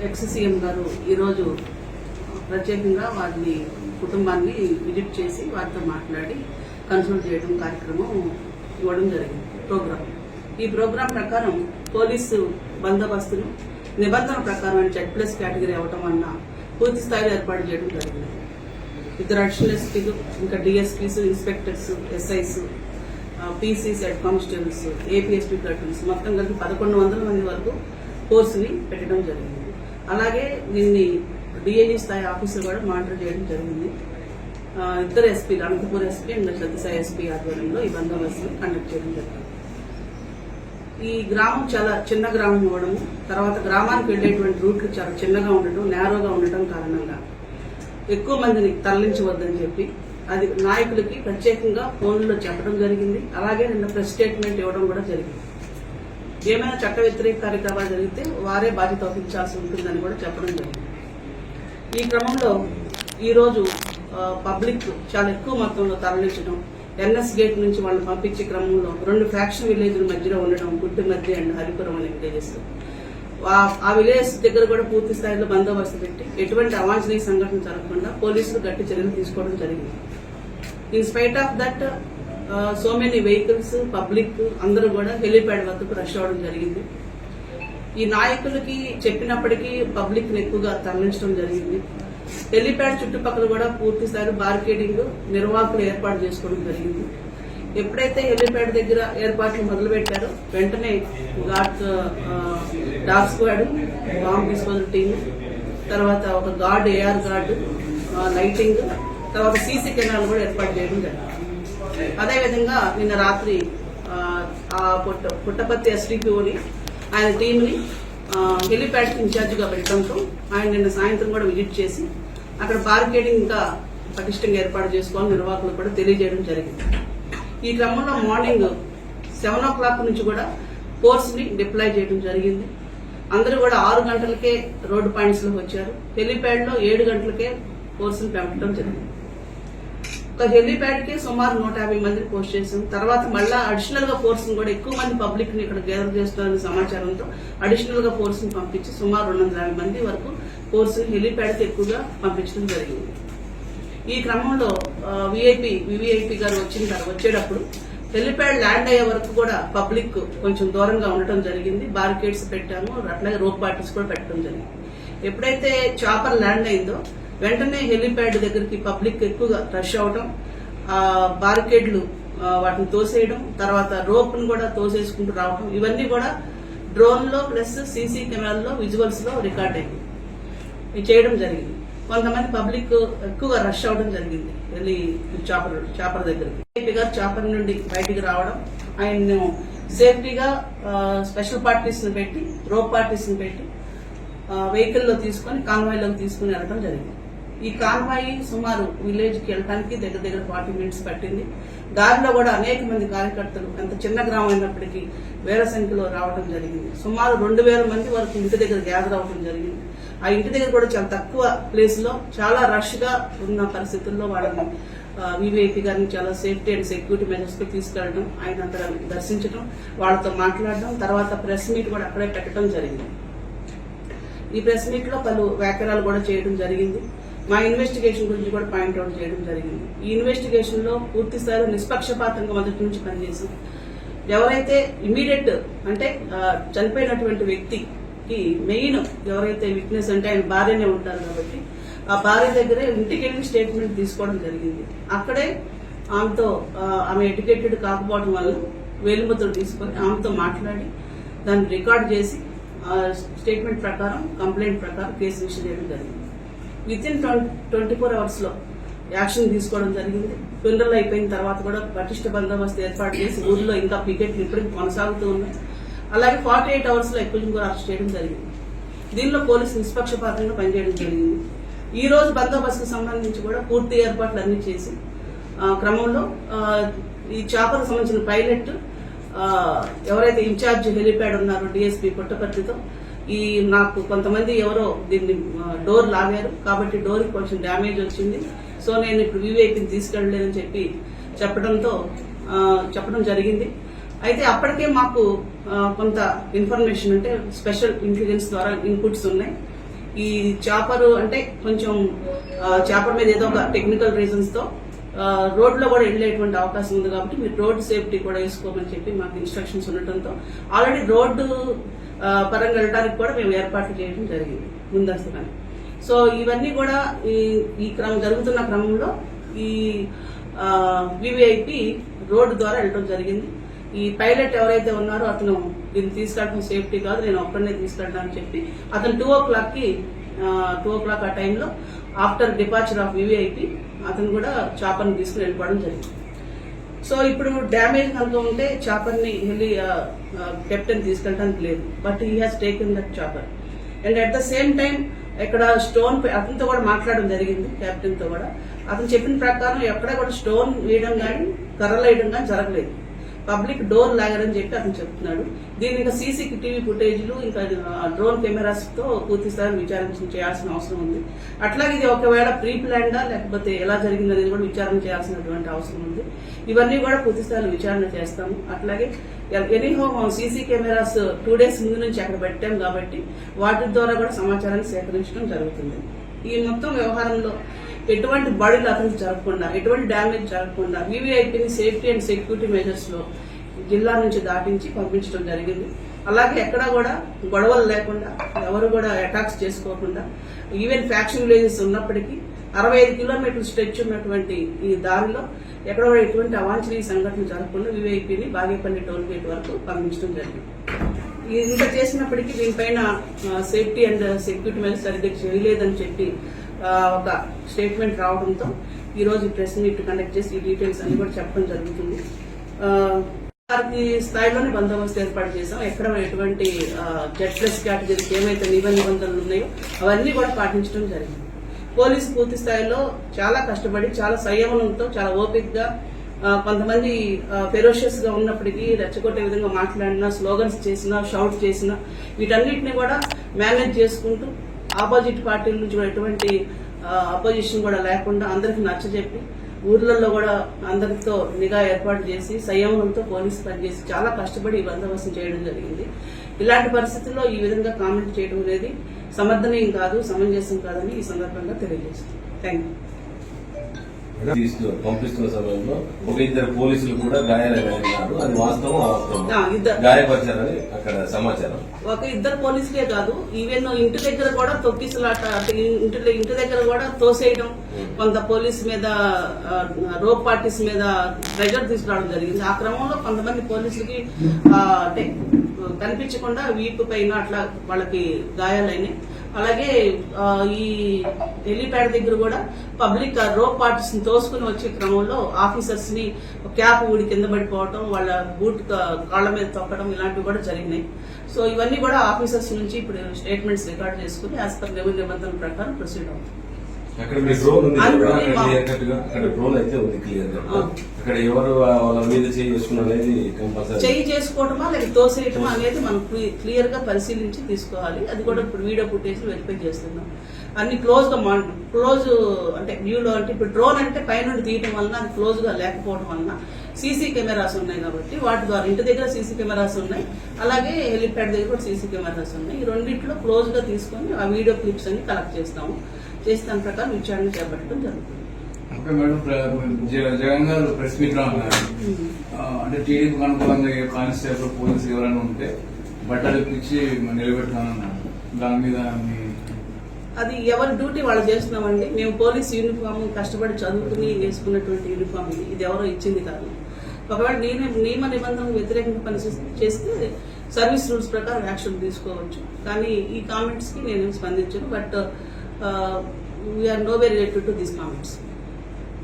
X-CM గారు ఈరోజు ప్రత్యేకంగా వారిని కుటుంబాన్ని విజిట్ చేసి వారితో మాట్లాడి కన్సల్ట్ చేయడం కార్యక్రమం ఇవ్వడం జరిగింది. ఈ ప్రోగ్రాం ప్రకారం పోలీసు బందోబస్తును నిబంధనల ప్రకారం Z+ కేటగిరీ అవ్వటం వలన పూర్తి స్థాయిలో ఏర్పాటు చేయడం జరిగింది. ఇద్దరు అడిషనల్ ఎస్పీలు, ఇంకా DSPs, inspectors, SIs, Pisces, head constables, APSP platoons మొత్తం కలిపి 1100 మంది వరకు కోర్సుని పెట్టడం జరిగింది. అలాగే దీన్ని డిఐజీ స్థాయి ఆఫీసర్ కూడా మానిటర్ చేయడం జరిగింది. ఇద్దరు ఎస్పీలు, Anantapur SP and Sathya Sai SP ఆధ్వర్యంలో ఈ బందోబస్తుని కండక్ట్ చేయడం జరిగింది. ఈ గ్రామం చాలా చిన్న గ్రామం అవ్వడం, తర్వాత గ్రామానికి వెళ్లేటువంటి రూట్లు చాలా చిన్నగా ఉండటం, నేరోగా ఉండటం కారణంగా ఎక్కువ మందిని తరలించవద్దని చెప్పి అది నాయకులకి ప్రత్యేకంగా ఫోన్లో చెప్పడం జరిగింది. అలాగే నిన్న ప్రెస్ స్టేట్మెంట్ ఇవ్వడం కూడా జరిగింది. ఏమైనా చట్ట వ్యతిరేక కార్యక్రమాలు జరిగితే వారే బాధ్యత వహించాల్సి ఉంటుందని కూడా చెప్పడం జరిగింది. ఈ క్రమంలో ఈరోజు పబ్లిక్ చాలా ఎక్కువ మొత్తంలో తరలించడం, ఎన్ఎస్ గేట్ నుంచి వాళ్ళని పంపించే క్రమంలో 2 ఫ్యాక్షన్ విలేజ్ల మధ్యలో ఉండడం, గుడ్డి మధ్య అండ్ హరిపురం అనే విలేజెస్, ఆ విలేజ్ దగ్గర కూడా పూర్తి స్థాయిలో బందోబస్తు పెట్టి ఎటువంటి అవాంఛనీయ సంఘటన జరగకుండా పోలీసులు గట్టి చర్యలు తీసుకోవడం జరిగింది. In spite of that so many vehicles, public అందరూ కూడా హెలీప్యాడ్ వద్దకు రష్ అవ్వడం జరిగింది. ఈ నాయకులకి చెప్పినప్పటికీ పబ్లిక్ ని ఎక్కువగా తరలించడం జరిగింది. హెలీప్యాడ్ చుట్టుపక్కల కూడా పూర్తి స్థాయి బార్కేడింగ్ నిర్వాహకులు ఏర్పాటు చేసుకోవడం జరిగింది. ఎప్పుడైతే హెలీప్యాడ్ దగ్గర ఏర్పాట్లు మొదలు పెట్టారో వెంటనే dog squad, bomb disposal team, తర్వాత ఒక గార్డ్, ఏఆర్ గార్డు, లైటింగ్, తర్వాత సీసీ కెమెరాలు కూడా ఏర్పాటు చేయడం జరిగింది. అదేవిధంగా నిన్న రాత్రి పుట్టపర్తి ఎస్డిపిఓని ఆయన టీంని హెలీప్యాడ్ ఇన్ఛార్జిగా పెట్టడంతో ఆయన నిన్న సాయంత్రం కూడా విజిట్ చేసి అక్కడ బార్కేడింగ్ ఇంకా పటిష్టంగా ఏర్పాటు చేసుకోవాలని నిర్వాహకులకు కూడా తెలియజేయడం జరిగింది. ఈ క్రమంలో మార్నింగ్ 7 o'clock నుంచి కూడా ఫోర్స్ ని డిప్లాయ్ చేయడం జరిగింది. అందరూ కూడా 6 గంటలకే రోడ్డు పాయింట్స్ లోకి వచ్చారు. హెలీప్యాడ్ లో 7 గంటలకే ఫోర్స్ ని పంపడం జరిగింది. ఒక హెలీప్యాడ్ కి సుమారు 150 మందిని పోస్ట్ చేసాం. తర్వాత మళ్ళా అడిషనల్ గా ఫోర్స్ ని కూడా ఎక్కువ మంది పబ్లిక్ ని ఇక్కడ గ్యాదర్ చేస్తున్నారనే సమాచారంతో అడిషనల్ గా ఫోర్స్ ని పంపించి సుమారు 250 మంది వరకు ఫోర్స్ ని హెలీప్యాడ్ కి ఎక్కువగా పంపించడం జరిగింది. ఈ క్రమంలో వివిఐపి గారు వచ్చేటప్పుడు హెలీప్యాడ్ ల్యాండ్ అయ్యే వరకు కూడా పబ్లిక్ కొంచెం దూరంగా ఉండటం జరిగింది. బారికేడ్స్ పెట్టాము, అట్లాగే రోప్ పార్టీస్ కూడా పెట్టడం జరిగింది. ఎప్పుడైతే చాపర్ ల్యాండ్ అయిందో వెంటనే హెలీప్యాడ్ దగ్గరికి పబ్లిక్ ఎక్కువగా రష్ అవడం, బారికేడ్లు వాటిని తోసేయడం, తర్వాత రోప్ ను కూడా తోసేసుకుంటూ రావడం, ఇవన్నీ కూడా డ్రోన్ లో ప్లస్ సీసీ కెమెరాల్లో విజువల్స్ లో రికార్డ్ అయింది. ఇది చేయడం జరిగింది. కొంతమంది పబ్లిక్ ఎక్కువగా రష్ అవడం జరిగింది చాపర్ దగ్గరికి. ఏపీ గారు చాపర్ నుండి బయటికి రావడం, ఆయన్ను సేఫ్టీగా స్పెషల్ పార్టీస్ ని పెట్టి, రోప్ పార్టీస్ ని పెట్టి వెహికల్ లో తీసుకుని కాన్వాయ్లోకి తీసుకుని వెళ్ళడం జరిగింది. ఈ కాన్వాయ్ సుమారు విలేజ్ కి వెళ్ళడానికి దగ్గర 40 minutes పట్టింది. దారిలో కూడా అనేక మంది కార్యకర్తలు, అంత చిన్న గ్రామం అయినప్పటికీ వేల సంఖ్యలో రావడం జరిగింది. సుమారు 2000 మంది వరకు ఇంటి దగ్గర గ్యాదర్ అవడం జరిగింది. ఆ ఇంటి దగ్గర కూడా చాలా తక్కువ ప్లేస్ లో చాలా రష్ గా ఉన్న పరిస్థితుల్లో వాళ్ళని వివిఐపి గారిని చాలా సేఫ్టీ అండ్ సెక్యూరిటీ మెజర్స్ కి తీసుకెళ్లడం, ఆయన అక్కడ దర్శించడం, వాళ్ళతో మాట్లాడడం, తర్వాత ప్రెస్ మీట్ కూడా అక్కడే పెట్టడం జరిగింది. ఈ ప్రెస్ మీట్ లో పలు వ్యాఖ్యలు కూడా చేయడం జరిగింది. మా ఇన్వెస్టిగేషన్ గురించి కూడా పాయింట్అవుట్ చేయడం జరిగింది. ఈ ఇన్వెస్టిగేషన్ లో పూర్తి స్థాయిలో నిష్పక్షపాతంగా మొదటి నుంచి పనిచేసి ఎవరైతే ఇమీడియట్ అంటే చనిపోయినటువంటి వ్యక్తికి మెయిన్ ఎవరైతే విట్నెస్ అంటే ఆయన భార్యనే ఉంటారు కాబట్టి ఆ భార్య దగ్గరే ఇంటికి వెళ్ళి స్టేట్మెంట్ తీసుకోవడం జరిగింది. అక్కడే ఆమె ఎడ్యుకేటెడ్ కాకపోవడం వల్ల వేలిముద్రలు తీసుకొని ఆమెతో మాట్లాడి దాన్ని రికార్డ్ చేసి స్టేట్మెంట్ ప్రకారం, కంప్లైంట్ ప్రకారం కేసు రిజిస్టర్ చేయడం జరిగింది. వితిన్ 24 hours లో యాక్షన్ తీసుకోవడం జరిగింది. ఫినరల్ అయిపోయిన తర్వాత కూడా పటిష్ట బందోబస్తు ఏర్పాటు చేసి ఊర్లో ఇంకా పికెట్లు ఇప్పటికీ కొనసాగుతూ ఉన్నాయి. అలాగే 48 hours లో ఎక్కువ కూడా అరెస్ట్ చేయడం జరిగింది. దీనిలో పోలీసు నిష్పక్షపాతంగా పనిచేయడం జరిగింది. ఈ రోజు బందోబస్తుకు సంబంధించి కూడా పూర్తి ఏర్పాట్లు అన్ని చేసి క్రమంలో ఈ చాపకు సంబంధించిన పైలట్ ఎవరైతే ఇన్ఛార్జ్ హెలీప్యాడ్ ఉన్నారో డిఎస్పీ పుట్టపర్తితో నాకు కొంతమంది ఎవరో దీన్ని డోర్ లాగారు కాబట్టి డోర్ కి కొంచెం డ్యామేజ్ వచ్చింది, సో నేను ఇప్పుడు వివిఐపిని తీసుకెళ్లలేదని చెప్పడం జరిగింది. అయితే అప్పటికే మాకు కొంత ఇన్ఫర్మేషన్ అంటే స్పెషల్ ఇంటెలిజెన్స్ ద్వారా ఇన్పుట్స్ ఉన్నాయి. ఈ చాపర్ అంటే కొంచెం చాపర్ మీద ఏదో ఒక టెక్నికల్ రీజన్స్ తో రోడ్ లో కూడా వెళ్ళేటువంటి అవకాశం ఉంది కాబట్టి మీరు రోడ్ సేఫ్టీ కూడా వేసుకోమని చెప్పి మాకు ఇన్స్ట్రక్షన్స్ ఉండటంతో ఆల్రెడీ రోడ్డు పరంగా వెళ్ళడానికి కూడా మేము ఏర్పాట్లు చేయడం జరిగింది ముందస్తుగానే. సో ఇవన్నీ కూడా ఈ జరుగుతున్న క్రమంలో ఈ వివిఐపి రోడ్డు ద్వారా వెళ్ళడం జరిగింది. ఈ పైలట్ ఎవరైతే ఉన్నారో అతను దీన్ని తీసుకెళ్ళడం సేఫ్టీ కాదు, నేను ఒక్కడనే తీసుకెళ్ళాలని చెప్పి అతను 2 o'clock ఆ టైంలో ఆఫ్టర్ డిపార్చర్ ఆఫ్ వివిఐపి అతను కూడా చాపర్ని తీసుకుని వెళ్ళిపోవడం జరిగింది. సో ఇప్పుడు డ్యామేజ్ కనుక ఉంటే చాపర్ని వెళ్ళి కెప్టెన్ తీసుకెళ్ళడానికి లేదు, but he has taken that chopper. And at the same time ఇక్కడ స్టోన్ అతనితో కూడా మాట్లాడడం జరిగింది, కెప్టెన్ తో కూడా. అతను చెప్పిన ప్రకారం ఎక్కడ కూడా స్టోన్ వేయడం కానీ కర్రలు వేయడం కానీ జరగలేదు, పబ్లిక్ డోర్ లాగరని చెప్పి అతను చెప్తున్నాడు. దీన్ని ఇంకా సీసీటీవీ ఫుటేజ్లు ఇంకా డ్రోన్ కెమెరాస్ తో పూర్తి స్థాయిలో విచారణ చేయాల్సిన అవసరం ఉంది. అట్లాగే ఇది ఒకవేళ ప్రీ ప్లాన్డా లేకపోతే ఎలా జరిగిందనేది కూడా విచారణ చేయాల్సినటువంటి అవసరం ఉంది. ఇవన్నీ కూడా పూర్తి స్థాయిలో విచారణ చేస్తాము. అట్లాగే ఎనీహో సీసీ కెమెరాస్ 2 days ముందు నుంచి అక్కడ పెట్టాం కాబట్టి వాటి ద్వారా కూడా సమాచారాన్ని సేకరించడం జరుగుతుంది. ఈ మొత్తం వ్యవహారంలో ఎటువంటి బాడీలు అతనికి జరగకుండా, ఎటువంటి డ్యామేజ్ జరగకుండా వివిఐపిని సేఫ్టీ అండ్ సెక్యూరిటీ మెజర్స్ లో జిల్లా నుంచి దాటించి పంపించడం జరిగింది. అలాగే ఎక్కడా కూడా గొడవలు లేకుండా, ఎవరు కూడా అటాక్స్ చేసుకోకుండా, ఈవెన్ ఫ్యాక్షన్ విలేజెస్ ఉన్నప్పటికీ 65 kilometers స్ట్రెచ్ ఉన్నటువంటి ఈ దారిలో ఎక్కడ కూడా ఎటువంటి అవాంఛనీయ సంఘటన జరగకుండా వివిఐపిని బాగేపల్లి టోల్ గేట్ వరకు పంపించడం జరిగింది. ఇంత చేసినప్పటికీ దీనిపైన సేఫ్టీ అండ్ సెక్యూరిటీ మెజర్స్ సరిగ్గా చేయలేదని చెప్పి ఒక స్టేట్మెంట్ రావడంతో ఈ రోజు ప్రెస్ మీట్ కండక్ట్ చేసి ఈ డీటెయిల్స్ అన్ని కూడా చెప్పడం జరుగుతుంది. వారికి స్థాయిలోనే బందోబస్తు ఏర్పాటు చేశాం. ఎక్కడ ఎటువంటి Z+ కేటగిరీకి ఏమైతే నిబంధనలు ఉన్నాయో అవన్నీ కూడా పాటించడం జరిగింది. పోలీసు పూర్తి స్థాయిలో చాలా కష్టపడి, చాలా సంయమనంతో, చాలా ఓపికగా, కొంతమంది ఫెరోషియస్ గా ఉన్నప్పటికీ రెచ్చగొట్టే విధంగా మాట్లాడినా, స్లోగన్స్ చేసినా, షౌట్ చేసినా వీటన్నిటిని కూడా మేనేజ్ చేసుకుంటూ ఆపోజిట్ పార్టీల నుంచి కూడా ఎటువంటి అపోజిషన్ కూడా లేకుండా అందరికి నచ్చజెప్పి ఊర్లలో కూడా అందరితో నిఘా ఏర్పాటు చేసి సంయమనంతో పోలీసు పనిచేసి చాలా కష్టపడి ఈ బందోబస్తు చేయడం జరిగింది. ఇలాంటి పరిస్థితుల్లో ఈ విధంగా కామెంట్ చేయడం అనేది సమర్థనీయం కాదు, సమంజసం కాదని ఈ సందర్భంగా తెలియజేస్తుంది. Thank you. పంపిస్తున్న సమయంలో 1-2 పోలీసులు కూడా గాయాలయ్యారు, అది వాస్తవం గాయపరిచారని అక్కడ సమాచారం. 1-2 పోలీసులే కాదు, ఈవెన్ ఇంటి దగ్గర కూడా తొక్కిసలాట, ఇంటి దగ్గర కూడా తోసేయడం, కొంత పోలీసు మీద రోప్ పార్టీస్ మీద ప్రెజర్ తీసుకురావడం జరిగింది. ఆ క్రమంలో కొంతమంది పోలీసులకి అంటే కనిపించకుండా వీపు పైన అట్లా వాళ్ళకి గాయాలైనాయి. అలాగే ఈ హెలీప్యాడ్ దగ్గర కూడా పబ్లిక్ రోప్ పార్టీస్ ని తోసుకుని వచ్చే క్రమంలో ఆఫీసర్స్ ని క్యాప్ ఊడి కింద పడిపోవడం, వాళ్ళ బూట్ కాళ్ల మీద తొక్కడం ఇలాంటివి కూడా జరిగినాయి. సో ఇవన్నీ కూడా ఆఫీసర్స్ నుంచి ఇప్పుడు స్టేట్మెంట్స్ రికార్డ్ చేసుకుని యాజ్ పర్ నిబంధనల ప్రకారం ప్రొసీడ్ అవుతుంది. అక్కడ మీ డ్రోన్ ఉంది, అక్కడ డ్రోన్ అయితే ఉంది క్లియర్ గా. అక్కడ ఎవరు వాళ్ళ మీద చేసుకున్నది కంపల్సరీ చేయి చేసుకోవటమా లేక తోసేయటమా అనేది మనం క్లియర్ గా పరిశీలించి తీసుకోవాలి. అది కూడా ఇప్పుడు వీడియో ఫుటేజ్ వెరిఫై చేస్తున్నాం. అన్ని క్లోజ్ అంటే వ్యూలో, అంటే ఇప్పుడు డ్రోన్ అంటే పైనుండి తీయటం వలన అది క్లోజ్ గా లేకపోవడం వలన సీసీ కెమెరాస్ ఉన్నాయి కాబట్టి వాటి ద్వారా ఇంటి దగ్గర సీసీ కెమెరాస్ ఉన్నాయి, అలాగే హెలిప్యాడ్ దగ్గర కూడా సీసీ కెమెరాస్ ఉన్నాయి. ఈ రెండింటిలో క్లోజ్ గా తీసుకొని ఆ వీడియో క్లిప్స్ అన్ని కలెక్ట్ చేస్తాము. చేసి దాని ప్రకారం విచారణ చేపట్టడం జరుగుతుంది. జగన్ గారు ప్రెస్ మీట్ లో ఉన్నారు, అంటే టీడీపీకి అనుకూలంగా కానిస్టేబుల్ పోలీసు ఎవరైనా ఉంటే బట్టలు ఇప్పించి నిలబెట్టామన్నారు. దాని మీద అది ఎవరి డ్యూటీ వాళ్ళు చేస్తున్నామండి. మేము పోలీస్ యూనిఫామ్ కష్టపడి చదువుకుని వేసుకున్నటువంటి యూనిఫామ్ ఇది ఎవరో ఇచ్చింది కాదు. ఒకవేళ నియమ నిబంధనలకు వ్యతిరేకంగా పని చేస్తే సర్వీస్ రూల్స్ ప్రకారం యాక్షన్ తీసుకోవచ్చు. కానీ ఈ కామెంట్స్ కి నేను స్పందించను. But we are no way related to these comments.